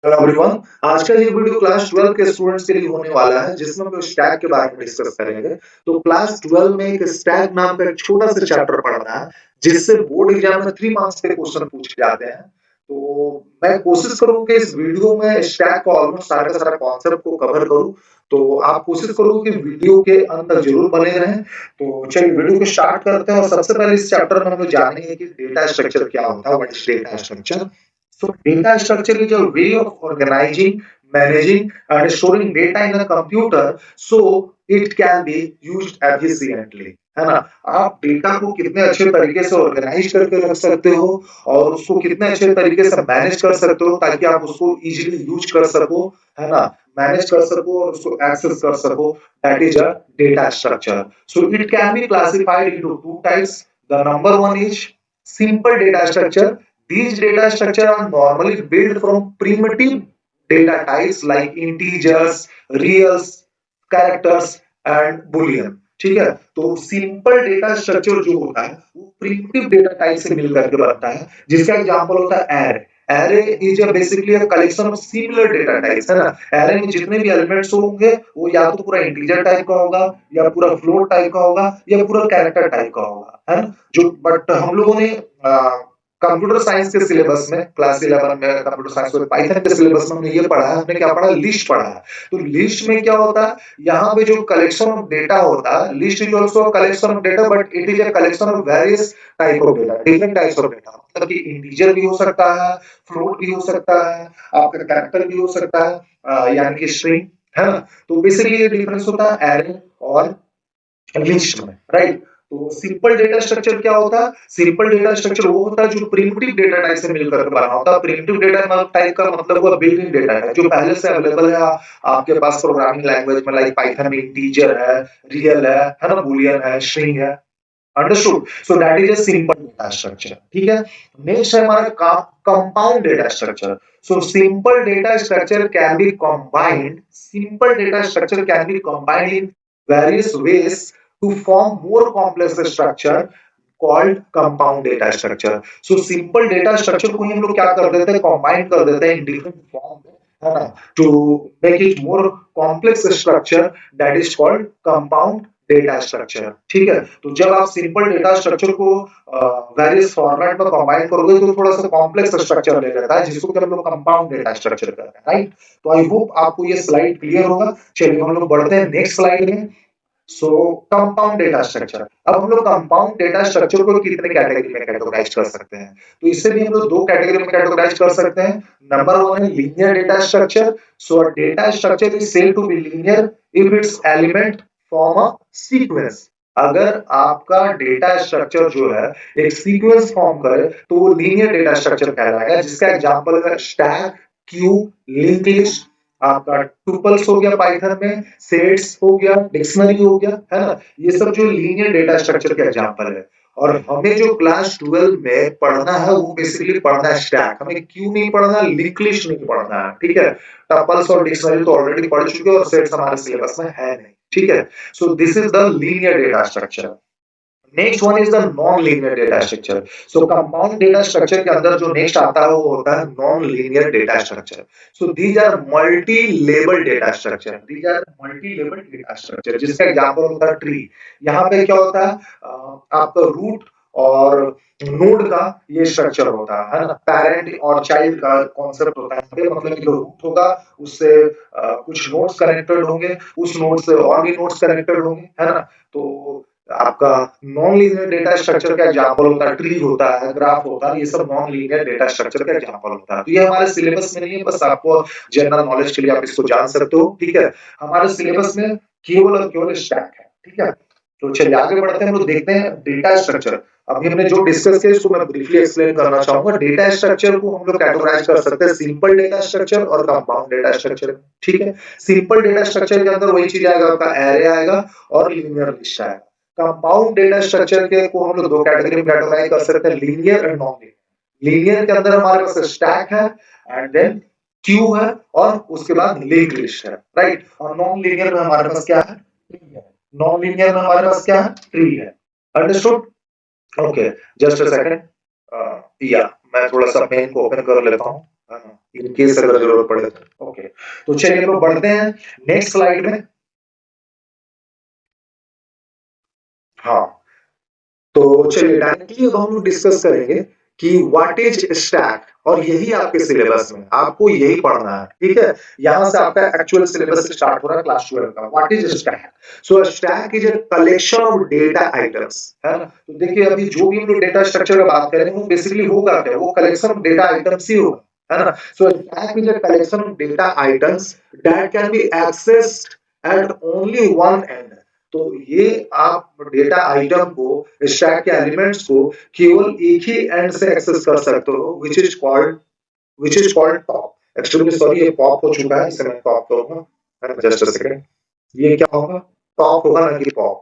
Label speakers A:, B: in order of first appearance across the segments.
A: Hello everyone. आज का ये वीडियो क्लास 12 के स्टूडेंट्स के लिए होने वाला है जिसमें हम लोग स्टैक के बारे में डिस्कस करेंगे। तो क्लास 12 में एक स्टैक नाम का एक छोटा सा चैप्टर पढ़ना है जिससे बोर्ड एग्जाम में 3 मार्क्स के क्वेश्चन पूछे जाते हैं। तो मैं कोशिश करूंगा कि इस वीडियो में स्टैक का ऑलमोस्ट सारा का सारा कॉन्सेप्ट को कवर करूं। तो आप कोशिश करो कि वीडियो के अंत तक जरूर बने रहें। तो चलिए वीडियो को स्टार्ट करते हैं और सबसे पहले इस चैप्टर में हम लोग जानेंगे कि डेटा स्ट्रक्चर क्या होता है, what is data structure. So data structure is a way of organizing, managing and storing data in a computer so it can be used efficiently. है ना? आप डेटा को कितने अच्छे तरीके से ऑर्गेनाइज करके रख सकते हो और उसको कितने अच्छे तरीके से मैनेज कर सकते हो ताकि आप उसको इजीली यूज कर सको, है ना? मैनेज कर सको और उसको एक्सेस कर सको। That is a data structure. So it can be classified into two types. The number one is simple data structure. These data structure are normally built from primitive data types like integers, reals, characters and boolean. ठीक है, तो simple data structure जो होता है वो primitive data type से मिल करके बनता है जिसका एग्जांपल होता है array. Array is basically a collection of similar data types, है ना? एरे में जितने भी एलिमेंट्स होंगे वो या तो पूरा इंटीजर टाइप का होगा या पूरा फ्लोट टाइप का होगा या पूरा कैरेक्टर टाइप का होगा, है ना? जो बट हम लोगों ने कंप्यूटर साइंस के सिलेबस में क्लास 11 में कंप्यूटर साइंस में पाइथन के सिलेबस में हमने ये पढ़ा है। हमने क्या पढ़ा? लिस्ट पढ़ा है। तो लिस्ट में क्या होता है? यहाँ पे जो कलेक्शन ऑफ डेटा होता है, list is also a collection of data but it is a collection of various type of data, different types of data. मतलब कि इंटीजर भी हो सकता है, फ्लोट भी हो सकता है, आपका कैरेक्टर भी हो सकता है, यानी कि स्ट्रिंग, है ना? तो बेसिकली ये डिफरेंस होता है एरे और लिस्ट में, राइट? तो सिंपल डेटा स्ट्रक्चर क्या होता है? सिंपल डेटा स्ट्रक्चर वो होता है जो प्रिमिटिव डेटा टाइप से मिलकर बना होता है। प्रिमिटिव डेटा टाइप का मतलब वो बिल्ट इन डेटा है जो पहले से अवेलेबल है आपके पास प्रोग्रामिंग लैंग्वेज में, लाइक पाइथन में इंटीजर है, रियल है ना, बूलियन है, स्ट्रिंग है। Understood? So that is a simple data structure. ठीक है, नेक्स्ट है हमारा compound data structure. So simple data structure can be combined, simple data structure can be combined in various ways to form more complex structure called compound data structure. So simple data structure को ही हम लोग क्या कर देते हैं? combine कर देते हैं in different form में, है ना? To make it more complex structure that is called compound data structure. ठीक है, तो जब आप सिंपल डेटा स्ट्रक्चर को वेरियस फॉर्मेट में कंबाइन करोगे तो थोड़ा सा कॉम्प्लेक्स स्ट्रक्चर ले लेता है जिसको कि हम लोग कंपाउंड डेटा स्ट्रक्चर कहते हैं, राइट? तो आई होप आपको ये स्लाइड क्लियर होगा। चलिए हम लोग बढ़ते हैं नेक्स्ट स्लाइड में। सो कंपाउंड डेटा स्ट्रक्चर। अब हम लोग कंपाउंड डेटा स्ट्रक्चर को कितने कैटेगरी में कैटेगराइज कर सकते हैं? तो इससे भी हम लोग दो कैटेगरी में कैटेगराइज कर सकते हैं। नंबर वन है linear data structure. So data structure is said to be linear if its element form a sequence. अगर आपका डेटा स्ट्रक्चर जो है एक सीक्वेंस फॉर्म करे तो वो लीनियर डेटा स्ट्रक्चर कहलाएगा, जिसका एग्जांपल है स्टैक, क्यू, लिंक लिस्ट, आपका टुपल्स हो गया पाइथन में, सेट्स हो गया, डिक्शनरी हो गया, है ना? ये सब जो लीनियर डेटा स्ट्रक्चर के एग्जांपल है। और हमें जो क्लास 12 में पढ़ना है वो बेसिकली पढ़ना है स्टैक। हमें क्यू नहीं पढ़ना, लिंक लिस्ट नहीं पढ़ना है, ठीक है? टपल्स और डिक्शनरी तो ऑलरेडी पढ़ चुके हैं और सेट्स हमारे सिलेबस में है नहीं, ठीक है? So this is the linear data structure. Next one is the non linear data structure. So compound data structure के अंदर जो नेक्स्ट आता है वो होता है non linear data structure. So these are multi level data structure, these are multi level data structure, जिसका एग्जांपल होता है ट्री। यहाँ पे क्या होता है? आपका रूट और नोड का ये स्ट्रक्चर होता है ना? पेरेंट और चाइल्ड का कॉन्सेप्ट होता है। मतलब कि जो रूट होगा उससे कुछ नोड्स कनेक्टेड होंगे, उस नोड से और भी नोड्स कनेक्टेड होंगे, है ना? तो आपका नॉन लीनियर डेटा स्ट्रक्चर का एग्जांपल होता है ट्री होता है, ग्राफ होता है, ये सब नॉन लीनियर डेटा स्ट्रक्चर का एग्जांपल होता है। तो ये हमारे सिलेबस में नहीं है, बस आपको जनरल नॉलेज के लिए आप इसको जान सकते हो, ठीक है? हमारे सिलेबस में केवल और केवल स्टैक है, ठीक है? तो चलिए आगे बढ़ते हैं, हम लोग देखते हैं डेटा स्ट्रक्चर। अभी हमने जो डिस्कस किया इसको मैं ब्रीफली एक्सप्लेन करना चाहूंगा। डेटा स्ट्रक्चर को हम लोग कैटेगराइज कर सकते हैं सिंपल डेटा स्ट्रक्चर और कंपाउंड डेटा स्ट्रक्चर, ठीक है? सिंपल डेटा स्ट्रक्चर के अंदर वही चीज आएगा, आपका एरे आएगा और लीनियर लिस्ट आएगा। कंपाउंड डेटा स्ट्रक्चर के को हम लोग दो कैटेगरी में कैटेगराइज कर सकते हैं, linear and non linear. Linear के अंदर हमारे पास स्टैक है एंड देन क्यू है और उसके बाद लिंक लिस्ट है, राइट? और नॉन लीनियर में हमारे पास क्या है? ट्री है। नॉन लीनियर में हमारे पास क्या है? ट्री है। Understood? Okay, just a second. या मैं थोड़ा सा पेन को ओपन कर लेता हूँ। इन केस अगर जरूरत पड़े तो। ओके, तो चलिए हम लोग बढ़ते हैं नेक्स्ट स्लाइड में। हाँ, तो चलिए डायरेक्टली अब हम लोग डिस्कस करेंगे कि व्हाट इज स्टैक, और यही आपके सिलेबस में आपको यही पढ़ना है, ठीक है। यहाँ से आपका एक्चुअल सिलेबस स्टार्ट हो रहा है क्लास 12 का। What is stack? So stack is a collection of data items, है ना। तो देखिए अभी जो भी हम लोग डेटा स्ट्रक्चर की बात करें वो बेसिकली होगा क्या, वो कलेक्शन ऑफ डेटा आइटम्स ही होगा, है ना। So stack is a collection of data items that can be accessed at only one end. तो ये आप डेटा आइटम को, स्टैक के एलिमेंट्स को केवल एक ही एंड से एक्सेस कर सकते हो, which is called top. Actually sorry, ये पॉप हो चुका है, इसे मैं टॉप करूंगा, जस्ट अ सेकंड। ये क्या होगा, टॉप होगा ना कि पॉप,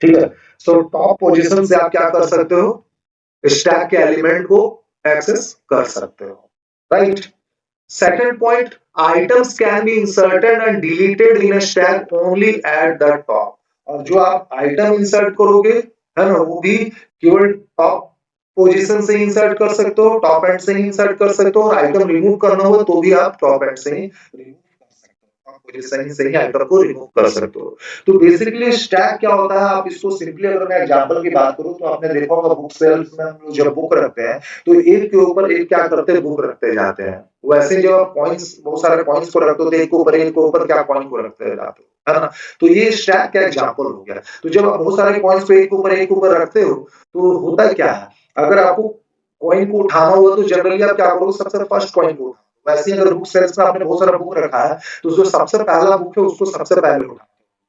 A: ठीक है। सो टॉप पोजीशन से आप क्या कर सकते हो, स्टैक के एलिमेंट को एक्सेस कर सकते हो, right. Second point, items can be inserted and deleted in a stack only at the top। और जो आप आइटम इंसर्ट करोगे, है ना, वो भी केवल टॉप पोजीशन से इंसर्ट कर सकते हो, टॉप एंड से ही इंसर्ट कर सकते हो, और आइटम रिमूव करना हो तो भी आप टॉप एंड से ही रिमूव कर सकते हो, टॉप पोजीशन से ही आइटम को रिमूव कर सकते हो। तो बेसिकली स्टैक क्या होता है, आप इसको सिंपली अगर मैं एग्जांपल की बात करूं तो आपने देखा होगा बुक सेल्स में हम लोग जब बुक रखते हैं तो एक के ऊपर एक क्या करते हैं, बुक रखते जाते हैं। वैसे जब आप पॉइंट्स, बहुत सारे पॉइंट्स को रखते हो तो एक के ऊपर क्या पॉइंट को रखते जाते हो, है ना। तो ये स्टैक का एग्जांपल हो गया। तो जब आप बहुत सारे पॉइंट्स को एक के ऊपर रखते हो तो होता क्या है, अगर आपको कॉइन को उठाना हुआ तो जनरली आप क्या करोगे, सबसे फर्स्ट कॉइन को उठाओ। वैसे ही अगर बुक सेल्स में आपने बहुत सारा बुक रखा है तो जो सबसे पहला बुक है उसको सबसे पहले उठाओ,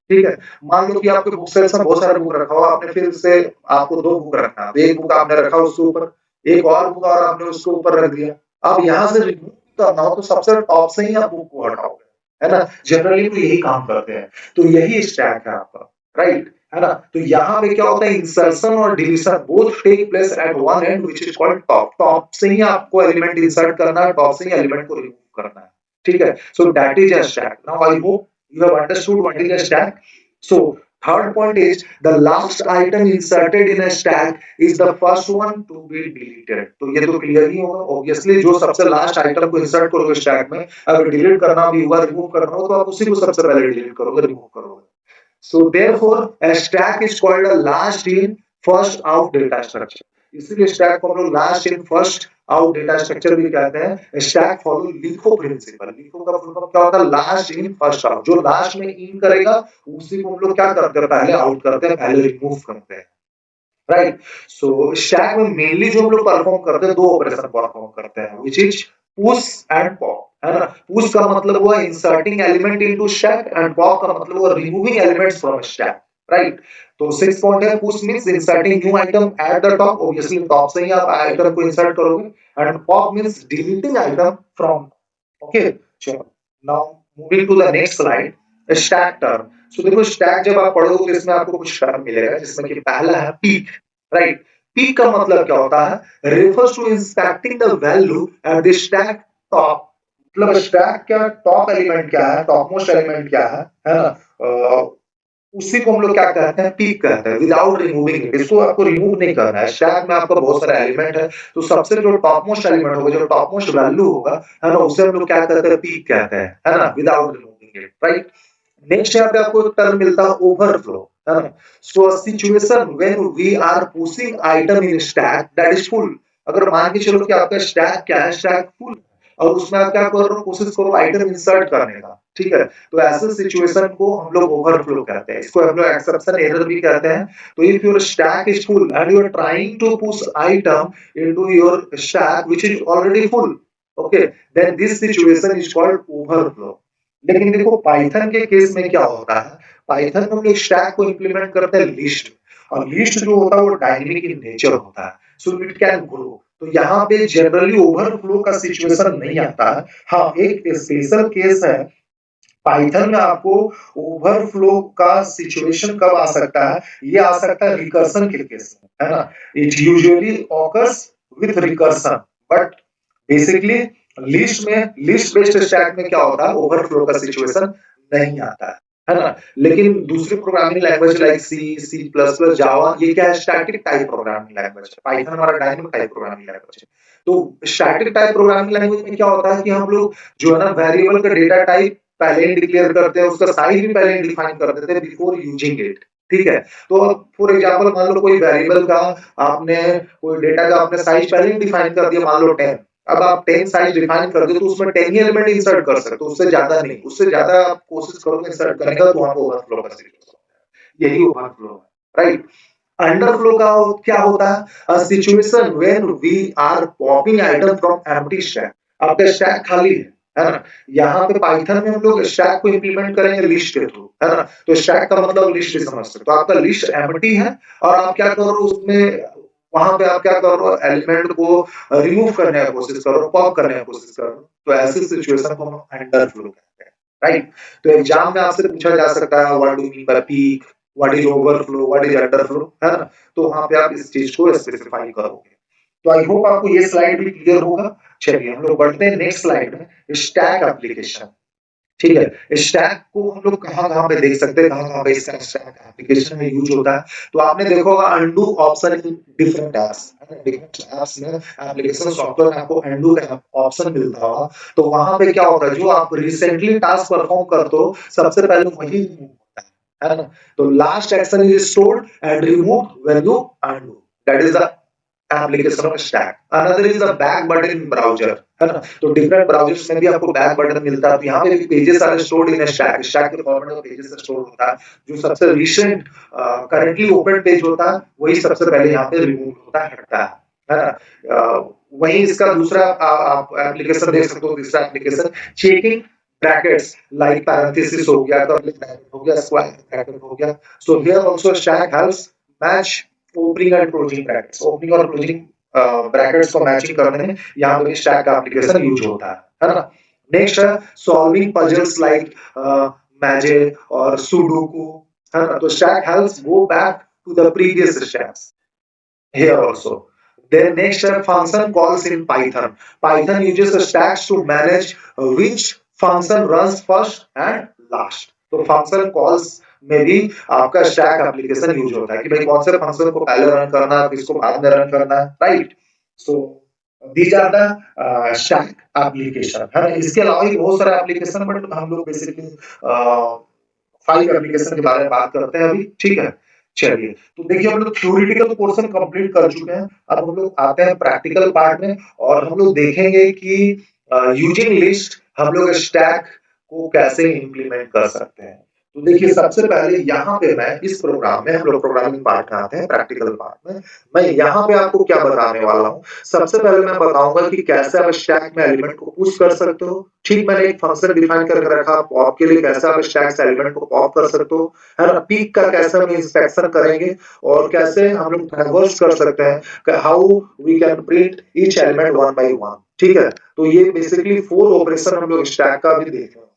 A: ठीक है। मान लो कि आपके बुक सेल्स में बहुत सारे बुक रखा हुआ, आपने फिर से आपको दो बुक रखना है, एक बुक आपने रखा उसके ऊपर, एक और बुक और आपने उसके ऊपर रख दिया। अब यहाँ से रिमूव करना हो तो सबसे टॉप से ही आप बुक को हटाओगे, है ना। जनरली तो यही काम करते हैं। तो यही स्टैक है आपका, राइट, है ना। तो यहाँ पे क्या होता है, इंसर्शन और deletion both take place at one end which is called top. Top से ही आपको एलिमेंट इंसर्ट करना है, टॉप से ही एलिमेंट को रिमूव करना है, ठीक है। So that is a stack. Now I hope you have understood what is a stack. So third point is the last item inserted in a stack is the first one to be deleted। तो ये तो clear ही होगा obviously, जो सबसे last item को insert करोगे stack में, अगर डिलीट करना भी हुआ, रिमूव करना हो तो आप उसी को सबसे पहले डिलीट करोगे, रिमूव करोगे। So therefore, a stack is called a last in first out data structure। इसीलिए स्टैक को हम लोग last in first out data structure भी कहते हैं। Stack follow LIFO principle. LIFO का फुल फॉर्म क्या होता है, लास्ट इन फर्स्ट आउट। जो लास्ट में इन करेगा उसी को हम लोग क्या करते हैं, पहले आउट करते हैं, पहले रिमूव करते हैं, राइट। सो स्टैक में मेनली जो हम लोग परफॉर्म करते हैं, दो ऑपरेशन परफॉर्म करते हैं, which is push and pop, है ना। पुश का मतलब हुआ inserting element into stack and pop का मतलब हुआ removing elements from stack, right. तो 6 पॉइंट है, push means inserting new item at the top, obviously top से ही आप आइटम को इंसर्ट करोगे, and pop means deleting item from, okay. चलो now moving to the next slide, stack term. So देखो stack जब आप पढ़ोगे तो इसमें आपको कुछ टर्म मिलेगा, जिसमें कि पहला है पीक, राइट। पीक का मतलब क्या होता है, refers to inspecting the value at the stack top. मतलब स्टैक का टॉप एलिमेंट क्या है, टॉप मोस्ट एलिमेंट क्या है ना, उसी को हम लोग क्या कहते हैं, पीक कहते हैं, विदाउट रिमूविंग इट। इसको आपको रिमूव नहीं करना है। स्टैक में आपका बहुत सारा एलिमेंट है, तो सबसे जो टॉप मोस्ट एलिमेंट होगा, जो टॉप मोस्ट वैल्यू होगा, है ना, उसे हम लोग क्या कहते हैं, पीक कहते हैं, है ना, without removing it, right. Next यहाँ पे आपको एक टर्म मिलता है ओवरफ्लो, है ना। So a situation when we are pushing item in stack that is full. अगर मान के चलो कि आपका स्टैक क्या है, स्टैक फुल, और उसमें आप क्या कर रहे हो, कोशिश करो आइटम इंसर्ट करने का, ठीक है। तो ऐसे सिचुएशन को हम लोग ओवरफ्लो कहते हैं, इसको हम लोग एक्सेप्शन एरर भी कहते हैं। तो if your stack is full and you are trying to push item into your stack which is already full, okay, then this situation is called overflow. लेकिन देखो पाइथन के केस में क्या होता है, पाइथन में हम लोग स्टैक को इंप्लीमेंट करते हैं लिस्ट, और लिस्ट जो होता है वो डायनेमिक इन नेचर होता है, सो इट कैन ग्रो। तो यहाँ पे जनरली ओवरफ्लो का सिचुएशन नहीं आता है। हाँ, एक स्पेशल केस है पाइथन में, आपको ओवरफ्लो का सिचुएशन कब आ सकता है, ये आ सकता है रिकर्सन के केस में, है ना। It usually occurs with recursion, but basically list based stack में क्या होता है, ओवरफ्लो का सिचुएशन नहीं आता है। है ना? लेकिन दूसरी प्रोग्रामिंग लैंग्वेज लाइक सी, सी प्लस प्लस, जावा, ये क्या है, स्टैटिक टाइप प्रोग्रामिंग लैंग्वेज है। पाइथन हमारा डायनामिक टाइप प्रोग्रामिंग लैंग्वेज है। तो स्टैटिक टाइप प्रोग्रामिंग लैंग्वेज में क्या होता है कि हम लोग जो है ना वेरिएबल का डेटा टाइप पहले ही डिक्लेयर करते हैं, उसका साइज भी पहले ही डिफाइन कर देते हैं बिफोर यूजिंग इट। ठीक है? तो अब फॉर एग्जांपल मान लो कोई वेरिएबल का आपने, कोई डेटा का आपने साइज पहले ही डिफाइन कर दिया, मान लो 10। अब आप 10 साइज डिफाइन कर दो तो उसमें 10 ही एलिमेंट इंसर्ट कर सकते हो, उससे ज्यादा नहीं। उससे ज्यादा आप कोशिश करोगे इंसर्ट करने का तो वहां पे ओवरफ्लो का सिचुएशन, यही ओवरफ्लो है, राइट? अंडरफ्लो का क्या होता है? A situation when we are popping item from empty stack. आपका स्टैक खाली है ना? यहाँ पे पाइथन में हम लोग स्टैक को इंप्लीमेंट करेंगे लिस्ट के थ्रू, है ना? तो स्टैक का मतलब लिस्ट ही समझ सकते हो। तो आपका लिस्ट एम्प्टी है और आप क्या कर रहे हो उसमें, वहां पे आप क्या कर रहे हो, एलिमेंट को रिमूव करने का कोशिश कर रहे हो, पॉप करने का कोशिश कर रहे हो। तो ऐसी सिचुएशन को हम अंडरफ्लो कहते हैं, राइट? तो एग्जाम में आपसे पूछा जा सकता है what do you mean by peak, what is overflow, what is underflow, है ना? तो वहां पे आप इस चीज को स्पेसिफाई करोगे। तो आई होप आपको ये स्लाइड भी क्लियर होगा। चलिए हम लोग बढ़ते हैं नेक्स्ट स्लाइड में, स्टैक एप्लीकेशन। ठीक है? स्टैक को हम लोग कहाँ-कहाँ पे देख सकते हैं, कहाँ-कहाँ पे इसका स्टैक एप्लीकेशन में यूज़ होता है। तो आपने देखा होगा undo option in different apps, है ना? डिफरेंट ऐप्स में, एप्लीकेशन सॉफ्टवेयर में आपको अनडू का ऑप्शन मिलता होगा। तो वहाँ पे क्या होता है, जो आप रिसेंटली टास्क परफॉर्म करते हो, सबसे पहले वही रिमूव होता है ना? तो last action is stored and removed when you undo. That is the application of stack. Another is the back button in browser, है ना? तो डिफरेंट ब्राउज़र्स में भी आपको बैक बटन मिलता है। तो यहाँ पे भी pages are stored in stack. Stack के फॉर्मेट में पेजेस स्टोर होता है। जो सबसे रिसेंट करंटली ओपन पेज होता है, वही सबसे पहले यहाँ पे रिमूव होता है, हटता है ना? वहीं इसका दूसरा आप एप्लीकेशन देख सकते हो, तीसरा application checking brackets like parenthesis हो गया, कर्ली ब्रैकेट हो गया, स्क्वायर ब्रैकेट हो गया। So here also stack helps match opening and closing brackets. Opening और क्लोजिंग ब्रैकेट्स को मैचिंग करने में यहाँ पे भी स्टैक का एप्लीकेशन यूज होता है ना? नेक्स्ट है सॉल्विंग पजल्स लाइक मैजिक और सुडोकू, है ना? तो stack helps go back to the previous steps here also. Then next are function calls in Python. Python uses stacks to manage which function runs first and last. तो function calls में भी आपका stack application use होता है कि भाई कौन से फंक्शन को पहले रन करना है, किसको बाद में रन करना है, right? So these are the stack application, है ना? इसके अलावा भी बहुत सारे एप्लीकेशन, बट हम लोग बेसिकली 5 एप्लीकेशन के बारे में बात करते हैं अभी, ठीक है? चलिए, तो देखिए हम लोग थ्योरेटिकल पोर्शन कंप्लीट कर चुके हैं। अब हम लोग आते हैं प्रैक्टिकल पार्ट में और हम लोग देखेंगे कि यूजिंग लिस्ट हम लोग स्टैक को कैसे इंप्लीमेंट कर सकते हैं। तो देखिए सबसे पहले यहाँ पे मैं इस प्रोग्राम में, हम लोग प्रोग्रामिंग पार्ट में आते हैं, प्रैक्टिकल पार्ट में मैं यहाँ पे आपको क्या बताने वाला हूँ। सबसे पहले मैं बताऊंगा कि कैसे आप स्टैक में एलिमेंट को पुश कर सकते हो। ठीक, मैंने एक फंक्शन डिफाइन करके रखा, पॉप के लिए कैसे आप स्टैक से एलिमेंट को पॉप कर सकते हो, है ना? पीक का कैसे हम इंस्पेक्शन करेंगे और कैसे हम लोग ट्रैवर्स कर सकते हैं, how we can print each element one by one. ठीक है? तो ये बेसिकली 4 ऑपरेशन हम लोग स्टैक का भी देखेंगे।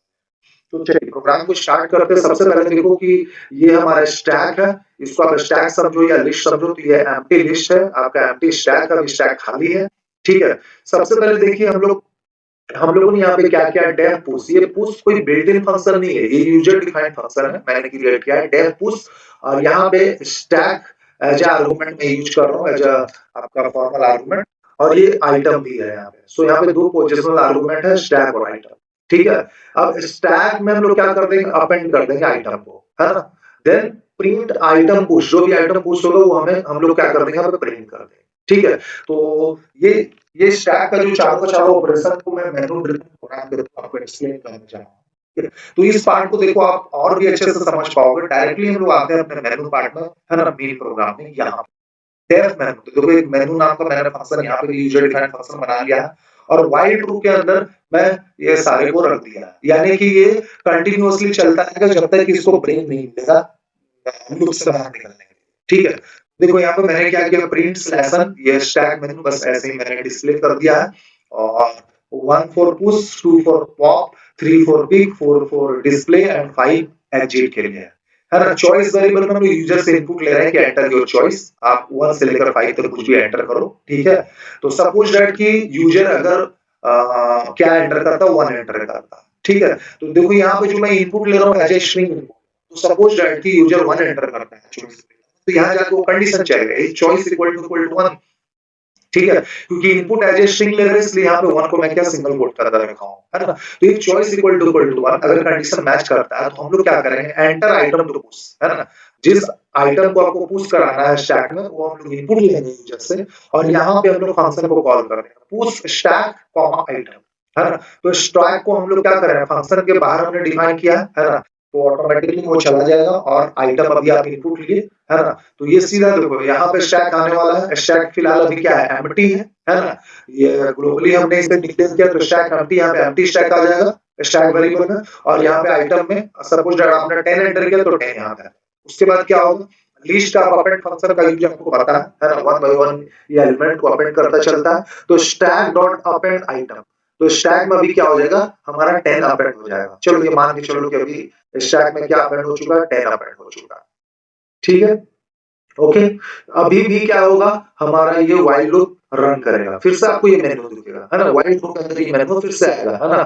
A: तो चलिए प्रोग्राम को स्टार्ट करते हैं। सबसे पहले देखो कि ये हमारा स्टैक है, इसको आप स्टैक समझो या लिस्ट समझो। तो ये एम्प्टी लिस्ट है, आपका एम्प्टी स्टैक है, स्टैक खाली है, ठीक है? सबसे पहले देखिए हम लोगों ने यहाँ पे क्या किया, डेफ पुश। ये पुश कोई बिल्ट इन फंक्शन नहीं है, ये यूजर डिफाइंड फंक्शन है, मैंने क्रिएट किया है डेफ पुश। और यहाँ पे स्टैक एज ए आर्गुमेंट में यूज कर रहा हूँ, एज अ आपका फॉर्मल आर्गुमेंट। और ये आइटम भी है यहाँ पे। सो यहाँ पे 2 पोजिशनल आर्गुमेंट है, स्टैक और आइटम, ठीक है? अब स्टैक में हम लोग क्या कर देंगे, अपेंड कर देंगे आइटम को, है ना? देन प्रिंट आइटम पुश, जो भी आइटम पुश होगा वो हम लोग क्या कर देंगे, यहाँ पे प्रिंट कर देंगे, ठीक है? तो ये स्टैक का जो चारों का चारों ऑपरेशन को मैं मैनुअल प्रोग्राम के थ्रू आपको एक्सप्लेन करना चाह रहा हूँ। तो इस पार्ट को देखो आप और भी अच्छे से समझ पाओगे। डायरेक्टली हम लोग आते हैं अपने मैनुअल पार्ट में, है ना? मेन प्रोग्राम में यहाँ डेफ मेनू, तो देखो एक मेनू नाम का मैंने फंक्शन यहाँ पे भी यूजर डिफाइंड फंक्शन बना लिया है और व्हाइल लूप के अंदर मैं ये सारे को रख दिया, यानी कि ये कंटिन्यूअसली चलता रहेगा जब तक इसको ब्रेक नहीं मिलेगा लूप से बाहर निकलने के लिए, ठीक है? देखो यहाँ पे मैंने क्या किया, प्रिंट स्लैशन, ये स्टैक मेनू बस ऐसे ही मैंने डिस्प्ले कर दिया है। और 1 for push, 2 for pop, 3 for peek, 4 for display and 5 exit के लिए, है ना? चॉइस वेरिएबल में हम यूजर से इनपुट ले रहे हैं कि एंटर योर चॉइस, आप 1 से लेकर 5 तक कुछ भी एंटर करो, ठीक है? तो सपोज दैट कि यूजर अगर क्या एंटर करता है, 1 एंटर करता, ठीक है? तो देखो यहाँ पे जो मैं इनपुट ले रहा हूँ एज ए स्ट्रिंग इनपुट, तो सपोज दैट कि यूजर 1 एंटर करता है चॉइस, तो यहाँ जाके वो कंडीशन चलेगा इफ चॉइस इक्वल टू 1, ठीक है, क्योंकि इनपुट एज ए स्ट्रिंग ले रहे हैं इसलिए यहाँ पे 1 को मैं क्या सिंगल कोट कर रखा हूँ, है ना। तो इफ चॉइस इक्वल टू 1 अगर कंडीशन मैच करता है तो हम लोग क्या करेंगे, एंटर आइटम टू पुश, है ना। जिस आइटम को आपको पुश कराना है स्टैक में वो हम लोग इनपुट लेंगे यूजर से, और यहाँ पे हम लोग फंक्शन को कॉल करेंगे पुश स्टैक कॉमा आइटम, है ना। तो स्टैक को हम लोग क्या कर रहे हैं, फंक्शन के बाहर हमने डिफाइन किया है ना, तो ऑटोमेटिकली वो चला जाएगा और आइटम अभी आप इनपुट लिए, है ना। तो ये सीधा देखो यहाँ पे स्टैक आने वाला है, स्टैक फिलहाल अभी क्या है, एम्प्टी है ना। ये ग्लोबली हमने इसे डिक्लेयर किया तो स्टैक एम्प्टी, यहाँ पे एम्प्टी स्टैक आ जाएगा स्टैक वेरिएबल में, और यहाँ पे आइटम में सपोज आपने 10 एंटर किया तो 10 यहाँ पे। उसके बाद क्या होगा, लिस्ट ऑफ अपेंड फंक्शन का यूज आपको पता है ना, 1 बाय 1 ये एलिमेंट को अपेंड करता चलता है। तो स्टैक डॉट अपेंड आइटम, तो स्टैक में अभी क्या हो जाएगा, हमारा 10 अपेंड हो जाएगा। चलो ये मान के चलो कि अभी स्टैक में क्या अपेंड हो चुका है, 10 अपेंड हो चुका है, ठीक है, ओके। अभी भी क्या होगा, हमारा ये व्हाइल लूप रन करेगा, फिर से आपको ये मेनू दिखेगा, है ना, व्हाइल लूप के अंदर ये मेनू फिर से आएगा, है ना,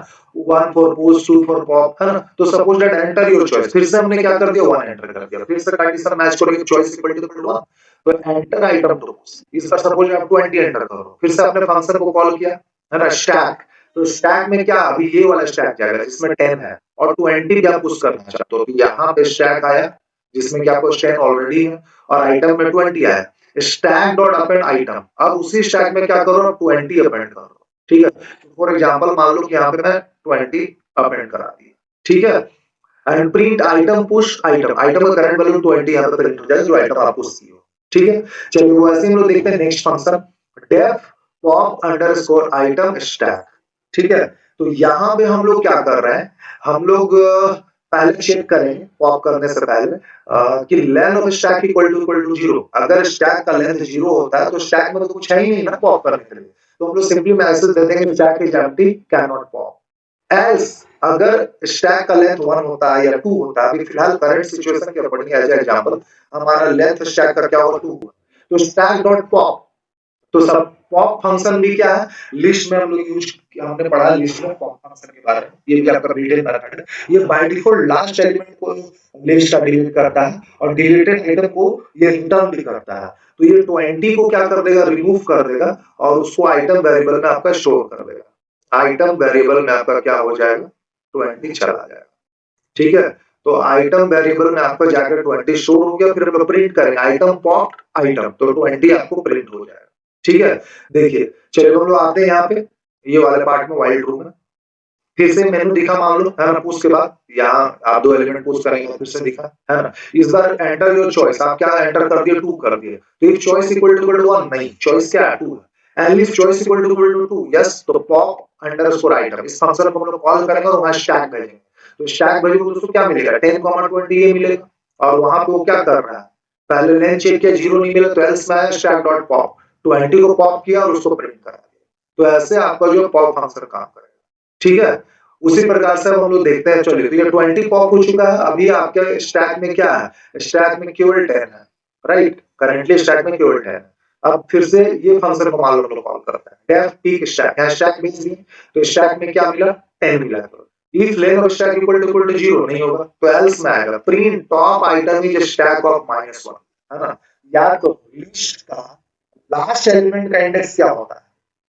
A: 1 फॉर पुश 2 फॉर पॉप, है ना। तो suppose that enter your choice, फिर से हमने क्या कर दिया, 1 एंटर कर दिया, फिर से कंडीशन मैच करोगे चॉइस इक्वल टू 1, तो एंटर आइटम टू पुश, इस बार सपोज आप 20 एंटर करो, फिर से आपने फंक्शन को कॉल किया, है ना, स्टैक। तो स्टैक में क्या अभी ये वाला स्टैक जाएगा जिसमें 10 है और 20 भी आप पुश करना चाहते हो, तो यहाँ पे स्टैक आया जिसमें कि आपको 10 ऑलरेडी है और आइटम में 20 आया, स्टैक डॉट अपेंड आइटम, अब उसी स्टैक में क्या करो, 20 अपेंड करो, ठीक है। फॉर एग्जांपल मान लो कि यहाँ पे मैं 20 अपेंड करा दिया, ठीक है, and print item push item, item का करंट वैल्यू 20 यहाँ पे प्रिंट हो जाएगा जो आइटम आप पुश किए हो, ठीक है। चलिए वैसे हम लोग देखते हैं next function def pop underscore item stack, ठीक है। तो यहाँ पे हम लोग क्या कर रहे हैं, हम लोग पहले चेक करेंगे पॉप करने से पहले कि length of stack equal to 0, अगर स्टैक का लेंथ 0 होता है तो स्टैक में तो कुछ है ही नहीं ना पॉप करने के लिए, तो हम लोग सिंपली मैसेज दे देंगे stack is empty can not pop. Else अगर स्टैक का लेंथ 1 होता है या 2 होता है, अभी फिलहाल करंट सिचुएशन के अकॉर्डिंग एज एग्जांपल हमारा लेंथ स्टैक का क्या होगा 2, तो स्टैक डॉट पॉप, तो सब पॉप फंक्शन भी क्या है, लिस्ट में हम लोग यूज हमने पढ़ा लिस्ट में पॉप फंक्शन के बारे में, ये भी आपका डिटेल मेथड है। ये बाय डिफॉल्ट लास्ट एलिमेंट को लिस्ट का डिलीट करता है और डिलीटेड आइटम को ये रिटर्न भी करता है, तो ये 20 को क्या कर देगा, रिमूव कर देगा और उसको आइटम वेरिएबल में आपका स्टोर कर देगा, आइटम वेरिएबल में आपका क्या हो जाएगा, 20 चला जाएगा, ठीक है। तो आइटम वेरिएबल में आपका जाकर 20 स्टोर हो गया, फिर हम प्रिंट करेंगे आइटम पॉप आइटम, तो 20 आपको प्रिंट हो जाएगा, ठीक है। देखिए चलिए हम लोग आते हैं यहाँ पे ये वाले पार्ट में वाइल्ड रूम में, फिर से मेनू दिखा मान लो, है ना, पुश के बाद यहाँ आप 2 एलिमेंट पुश करेंगे फिर से दिखा, है ना। इस बार एंटर योर चॉइस, आप क्या एंटर कर दिए, 2 कर दिए, तो इफ चॉइस इक्वल टू 1 नहीं, चॉइस क्या है 2 है, and if choice equal to 2 yes, तो पॉप अंडरस्कोर आइटम इस फंक्शन को हम लोग कॉल करेंगे और वहां स्टैक भेजेंगे, तो स्टैक भेजेंगे तो उसको क्या मिलेगा, 10, 20 ये मिलेगा, और वहां पे वो क्या कर रहा है, पहले लेंथ चेक किया 0 नहीं मिला तो एल्स में स्टैक डॉट पॉप 20 को पॉप किया और उसको प्रिंट करा दिया, तो ऐसे आपका जो पॉप फंक्शन काम करेगा, ठीक है। उसी प्रकार से हम लोग देखते हैं, चलिए तो ये 20 पॉप हो चुका है, अभी आपके स्टैक में क्या है, स्टैक में केवल 10 है, राइट, करेंटली स्टैक में केवल 10 है। अब फिर से ये फंक्शन को मान लो लोग कॉल करते हैं डेफ पीक स्टैक, यहाँ स्टैक भेज दिए तो स्टैक में क्या मिला, 10 मिला, if length of stack equal to 0 नहीं होगा तो एल्स में आएगा print top item is stack of -1, है ना। याद करो लिस्ट का लास्ट एलिमेंट का इंडेक्स क्या होता है,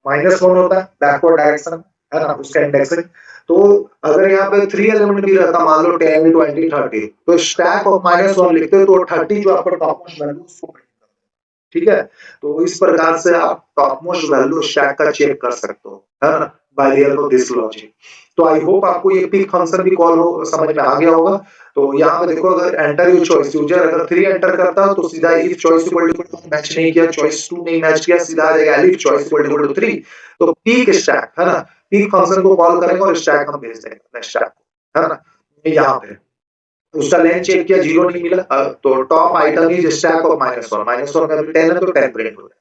A: -1 होता है, बैकवर्ड डायरेक्शन, है ना, उसका इंडेक्स है। तो अगर यहाँ पे 3 एलिमेंट भी रहता मान लो 10, 20, 30, तो स्टैक ऑफ -1 लिखते तो 30 जो आपका टॉप मोस्ट वैल्यू उसको प्रिंट कर देगा, ठीक है। तो इस प्रकार से आप टॉप मोस्ट वैल्यू स्टैक का चेक कर सकते हो, है ना, by the help of this logic. तो आई होप आपको ये पिक फंक्शन भी कॉल हो समझ में आ गया होगा। तो यहाँ पे देखो अगर एंटर योर चॉइस, यूजर अगर 3 एंटर करता है तो सीधा if choice equal to match नहीं किया, चॉइस 2 नहीं मैच किया, सीधा आ जाएगा इफ चॉइस इक्वल टू 3, तो पीक स्टैक, है ना, पीक फंक्शन को कॉल करेंगे और स्टैक हम भेज देंगे अपने स्टैक को, है ना। यहाँ पे उसका लेंथ चेक किया 0 नहीं मिला, तो top item is stack of -1, -1 का 10 है तो 10 प्रिंट हो जाएगा,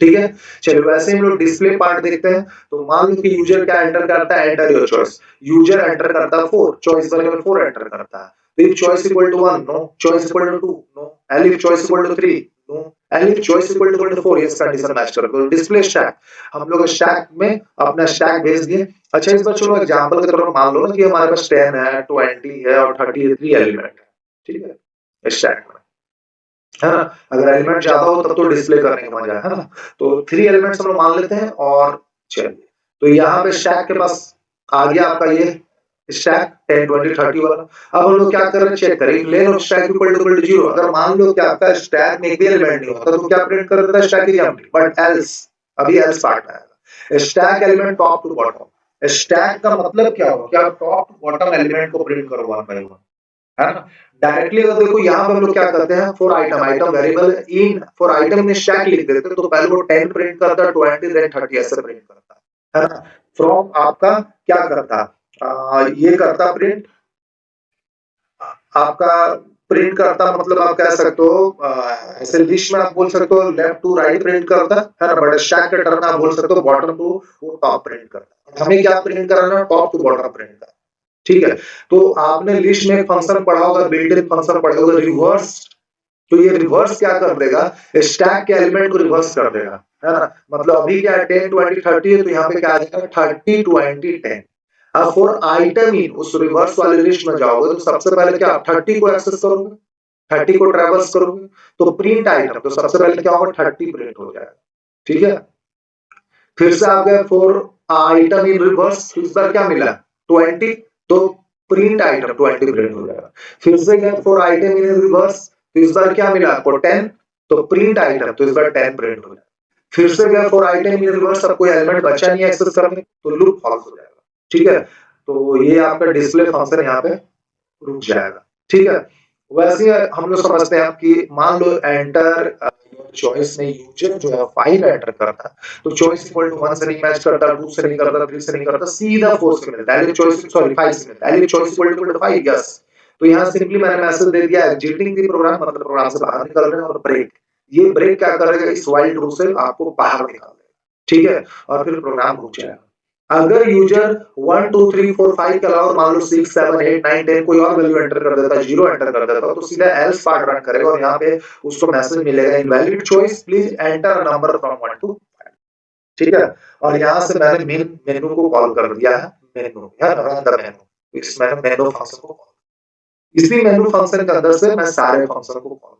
A: ठीक है। चलिए वैसे हम लोग डिस्प्ले पार्ट देखते हैं, तो मान लो कि यूजर क्या एंटर करता है, enter your choice, user enter करता है 4, चॉइस वेरिएबल 4 एंटर करता है, तो if choice equal to 1 no, choice equal to 2 no, elif choice equal to 3 no, elif choice equal to 4 yes, condition match कर दो, display stack, हम लोग stack में अपना स्टैक भेज दिए। अच्छा इस बार चलो एग्जांपल के तौर पर मान लो ना कि हमारे पास 10 है, 20 है और 33 एलिमेंट है, ठीक है स्टैक में, है ना। अगर एलिमेंट ज्यादा हो तब तो डिस्प्ले करने का मजा है ना। तो 3 एलिमेंट्स हम लोग मान लेते हैं और चलिए, तो यहाँ पे स्टैक के पास आ गया आपका ये स्टैक 10 20 30 वाला। अब हम लोग क्या कर रहे हैं, चेक करें ले लो स्टैक इक्वल टू 0। अगर मान लो कि आपका स्टैक में एक भी एलिमेंट नहीं होता तो क्या प्रिंट कर देता है, stack is empty. But else, अभी एल्स पार्ट आएगा, stack element top to bottom. Stack का मतलब क्या होगा, क्या टॉप टू बॉटम एलिमेंट को प्रिंट करो वन बाय वन, है ना। डायरेक्टली अगर देखो यहाँ पे हम लोग क्या करते हैं, for item, item variable in for item में स्टैक लिख देते हैं, तो पहले वो 10 प्रिंट करता है, 20 देन 30 ऐसे प्रिंट करता है ना। फ्रॉम आपका क्या करता, ये करता प्रिंट आपका, प्रिंट करता मतलब आप कह सकते हो ऐसे लिस्ट में आप बोल सकते हो लेफ्ट टू राइट प्रिंट करता है ना। बट स्टैक के टर्म में आप बोल सकते हो बॉटम टू टॉप प्रिंट करता है। हमें क्या प्रिंट कराना है, टॉप टू बॉटम प्रिंट करना, ठीक है। तो आपने लिस्ट में एक फंक्शन पढ़ा होगा, बिल्ट इन फंक्शन पढ़ा होगा रिवर्स। तो ये रिवर्स क्या कर देगा, स्टैक के एलिमेंट को रिवर्स कर देगा, है ना। मतलब अभी क्या है 10 20 30 है, तो यहाँ पे क्या आ जाएगा 30 20 10। अब फॉर आइटम इन उस रिवर्स वाले लिस्ट में जाओगे तो सबसे पहले क्या 30 को एक्सेस करोगे, 30 को ट्रैवर्स करोगे, तो प्रिंट आइटम, तो सबसे पहले क्या होगा 30 प्रिंट हो जाएगा, ठीक है। फिर से आ गया फॉर आइटम इन रिवर्स, इस बार क्या मिला 20, तो प्रिंट आइटम 20 प्रिंट हो जाएगा। फिर से गया फॉर आइटम इन रिवर्स, तो इस बार क्या मिला आपको 10, तो प्रिंट आइटम, तो इस बार 10 प्रिंट हो जाएगा। फिर से गया फॉर आइटम इन रिवर्स, अब कोई एलिमेंट बचा नहीं एक्सेस करने, तो लूप फॉल्स हो जाएगा, ठीक है। तो ये आपका डिस्प्ले फंक्शन यहाँ पे रुक जाएगा, ठीक है। वैसे हम लोग समझते हैं कि मान लो एंटर चॉइस में यूजर जो है 5 एंटर करता है, तो चॉइस इक्वल टू 1 से नहीं मैच करता, 2 से नहीं करता, 3 से नहीं करता, सीधा 4 से मिलता है। चॉइस सॉरी 5 से मिलता है, चॉइस इक्वल टू 5, यस। तो यहाँ सिंपली मैंने मैसेज दे दिया एग्जिटिंग द प्रोग्राम, मतलब प्रोग्राम से बाहर निकल रहे हैं, और ब्रेक, ये ब्रेक क्या करेगा, इस व्हाइल लूप से आपको बाहर निकाल देगा, ठीक है। और फिर प्रोग्राम रुक जाएगा। अगर यूजर 1 2 3 4 5 के अलावा मान लो 6 7 8 9 10 कोई और वैल्यू एंटर कर देता है, 0 एंटर कर देता है, तो सीधा एल्स पार्ट रन करेगा और यहाँ पे उसको मैसेज मिलेगा invalid choice, please enter a number from 1 to 5, ठीक है। और यहाँ से मैंने मेन मेनू को कॉल कर दिया है, मेनू है रन द मेनू, इस मैंने मेनू फंक्शन को कॉल, इसी मेनू फंक्शन के अंदर से मैं सारे फंक्शन को कॉल,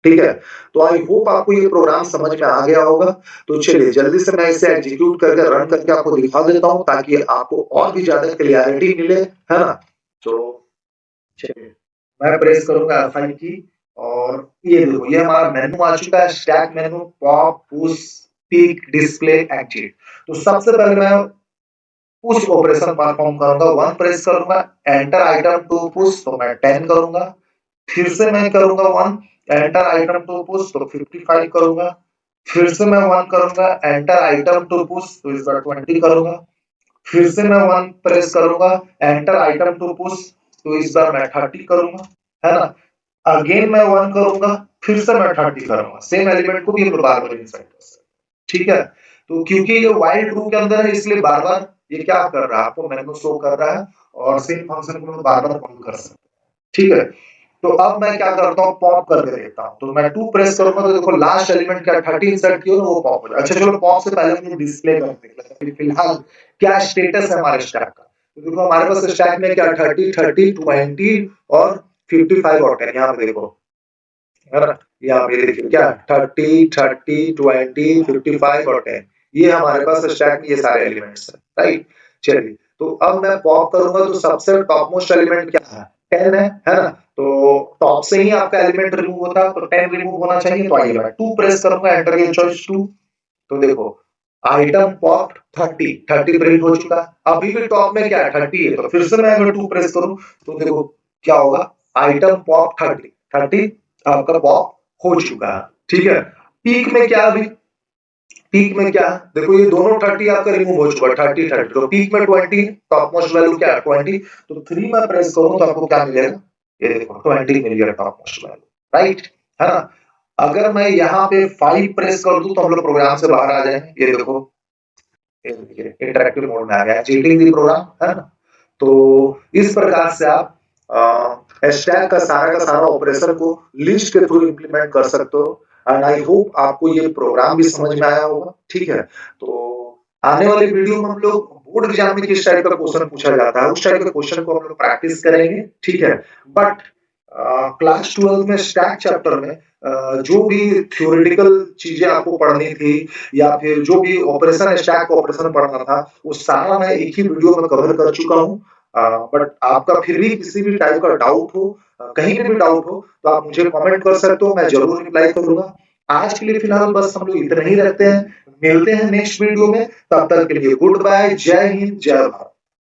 A: ठीक है। तो आई होप आपको ये प्रोग्राम समझ में आ गया होगा। तो चलिए जल्दी से मैं इसे एग्जीक्यूट करके रन करके आपको दिखा देता हूँ, ताकि आपको और भी ज्यादा क्लियरिटी मिले, है ना। तो चलिए मैं प्रेस करूंगा F5 की, और ये देखो ये हमारा मेनू आ चुका है, stack menu, pop push peek display exit. तो सबसे पहले मैं पुश ऑपरेशन परफॉर्म करूंगा, 1 प्रेस करूंगा, एंटर आइटम टू पुश, तो मैं 10 करूंगा। फिर से मैं करूंगा 1, एंटर आइटम टू पुश, तो 55 करूंगा। फिर से मैं 1 करूंगा, एंटर आइटम टू पुश, तो इस बार 20 करूंगा। फिर से मैं 1 प्रेस करूंगा, एंटर आइटम टू पुश, तो इस बार मैं 30 करूंगा, है ना। अगेन मैं 1 करूंगा, फिर से मैं 30 करूंगा, सेम एलिमेंट को भी हम लोग बार बार इंसर्ट कर सकते हैं, ठीक है। तो क्योंकि ये व्हाइल लूप के अंदर है, इसलिए बार बार ये क्या कर रहा है, आपको मेनू शो कर रहा है, और सेम फंक्शन को बार बार कॉल कर सकते हैं, ठीक है। तो अब मैं क्या करता हूँ, पॉप करके देखता हूँ। तो मैं 2 प्रेस करूंगा, तो देखो लास्ट एलिमेंट क्या 30 इंसर्ट किया, वो पॉप हो जाएगा। अच्छा चलो पॉप से पहले हम डिस्प्ले करते हैं फिलहाल क्या स्टेटस है हमारे स्टैक का। तो देखो हमारे पास स्टैक में क्या 30 30 20 और 55 और 10, यहाँ पे देखो, है ना। यहाँ पे देखिए क्या 30 30 20 55 और 10, ये हमारे पास स्टैक में ये सारे एलिमेंट्स हैं, राइट। चलिए तो अब मैं पॉप करूंगा, तो सबसे टॉप मोस्ट एलिमेंट क्या है, 10 है ना। तो टॉप से ही आपका एलिमेंट रिमूव होता है, तो 10 रिमूव होना चाहिए, तो आइए मैं 2 प्रेस करूंगा, एंटर की चॉइस 2। तो देखो आइटम पॉप 30 प्रिंट हो चुका है। अभी भी टॉप में क्या है 30 है, तो फिर से मैं अगर 2 प्रेस करूं, तो देखो क्या होगा, आइटम पॉप 30 आपका पॉप हो चुका है, ठीक है। पीक में क्या, अभी पीक में क्या देखो, ये दोनों 30 आपका रिमूव हो चुका है, 30 30, तो पीक में 20, टॉप मोस्ट वैल्यू क्या है 20, तो 3 में प्रेस करूं तो आपको क्या मिलेगा, ये देखो 20 मिल गया टॉप मोस्ट वैल्यू, राइट, है ना। अगर मैं यहाँ पे 5 प्रेस कर दूं तो हम लोग प्रोग्राम से बाहर आ जाएंगे, ये देखो इंटरैक्टिव मोड में आ गया, चीटिंग दी प्रोग्राम, है ना। तो इस प्रकार से आप स्टैक का सारा ऑपरेशन को लिस्ट के थ्रू इंप्लीमेंट कर सकते हो। एंड आई होप आपको ये प्रोग्राम भी समझ में आया होगा, ठीक है। तो आने वाले वीडियो में हम लोग बोर्ड एग्जाम में किस टाइप का क्वेश्चन पूछा जाता है, उस टाइप के क्वेश्चन को हम लोग प्रैक्टिस करेंगे, ठीक है। बट क्लास 12 में स्टैक चैप्टर में जो भी थ्योरेटिकल चीजें आपको पढ़नी थी या फिर जो भी ऑपरेशन स्टैक ऑपरेशन पढ़ना था वो सारा मैं एक ही वीडियो में कवर कर चुका हूँ। बट आपका फिर भी किसी भी टाइप का डाउट हो, कहीं पे भी डाउट हो तो आप मुझे कमेंट कर सकते हो, मैं जरूर रिप्लाई करूंगा। आज के लिए फिलहाल बस हम लोग इतना ही रखते हैं, मिलते हैं नेक्स्ट वीडियो में, तब तक के लिए गुड बाय, जय हिंद, जय भारत।